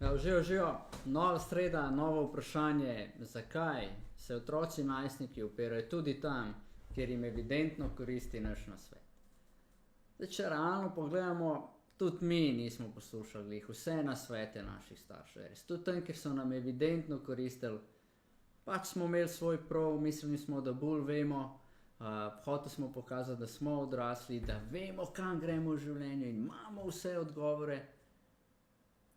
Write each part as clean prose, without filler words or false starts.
Ja, živijo, nova sreda, novo vprašanje, zakaj se otroci najstniki upirajo tudi tam, kjer jim evidentno koristi naš nasvet. Zdaj, če realno pogledamo, tudi mi nismo poslušali vse nasvete naših staršev, res. Tudi tam, kjer so nam evidentno koristili, pač smo imeli svoj prav, mislili smo, da bolj vemo, hoteli smo pokazati, da smo odrasli, da vemo, kam gremo v življenju in imamo vse odgovore.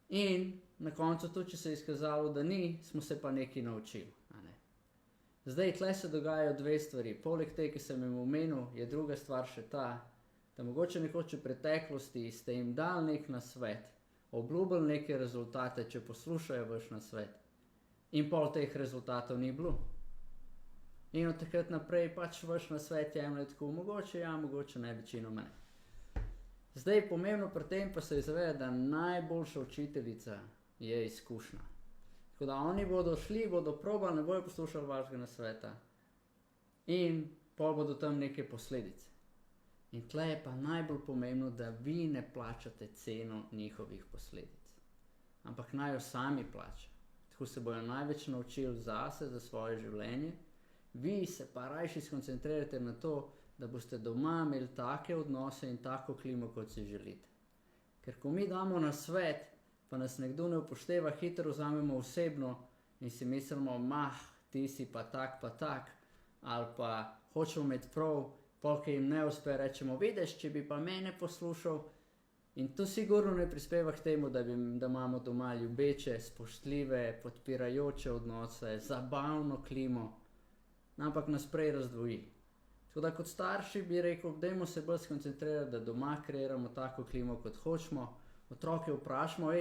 In na koncu tudi, če se je izkazalo, da ni, smo se pa nekaj naučili. Zdaj, tle se dogajajo dve stvari. Poleg te, ki sem jim omenil, je druga stvar še ta, da mogoče nekoč v preteklosti ste jim dali nek nasvet, obljubili neke rezultate, če poslušajo vaš nasvet, in pol teh rezultatov ni bilo. In od takrat naprej pač vaš nasvet jemlje tako, mogoče ja, mogoče ne, večinoma ne. Zdaj, pomembno pri tem pa se je zavedati, da najboljša učiteljica je izkušnja. Tako da oni bodo šli, bodo probali, ne bojo poslušali vašega nasveta in pol bodo tam neke posledice. In tle je pa najbolj pomembno, da vi ne plačate ceno njihovih posledic, ampak naj jo sami plačajo. Tako se bojo največ naučili zase, za svoje življenje, vi se pa rajši skoncentrirate na to, da boste doma imeli take odnose in tako klimo, kot si želite. Ker ko mi damo nasvet, pa nas nekdo ne upošteva, hitro vzamemo osebno in si mislimo, ti si pa tak, ali pa hočemo imeti prav, pol, ki jim ne uspe, rečemo, vidiš, če bi pa mene poslušal. In to sigurno ne prispeva k temu, da imamo doma ljubeče, spoštljive, podpirajoče odnose, zabavno klimo, ampak nas prej razdvoji. Tako da kot starši bi rekel, dajmo se bolj skoncentrirati, da doma kreiramo tako klimo, kot hočemo. Otroke vprašamo,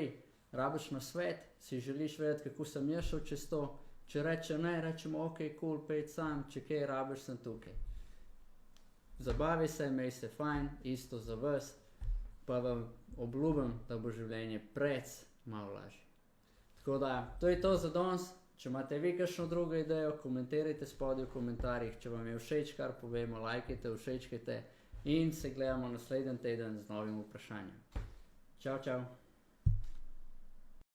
rabiš nasvet, si želiš vedeti, kako sem jaz šel čez to. Če reče ne, rečemo, ok, cool, pejt sam, če kaj rabiš, sem tukaj. Zabavi se, imej se fajn, isto za vas, pa vam obljubim, da bo življenje malo lažje. Tako da, to je to za danes. Če imate vi kakšno drugo idejo, komentirajte spodaj v komentarjih. Če vam je všeč, kar povemo, lajkajte, všečkajte in se gledamo naslednji teden z novim vprašanjem. Čau, čau.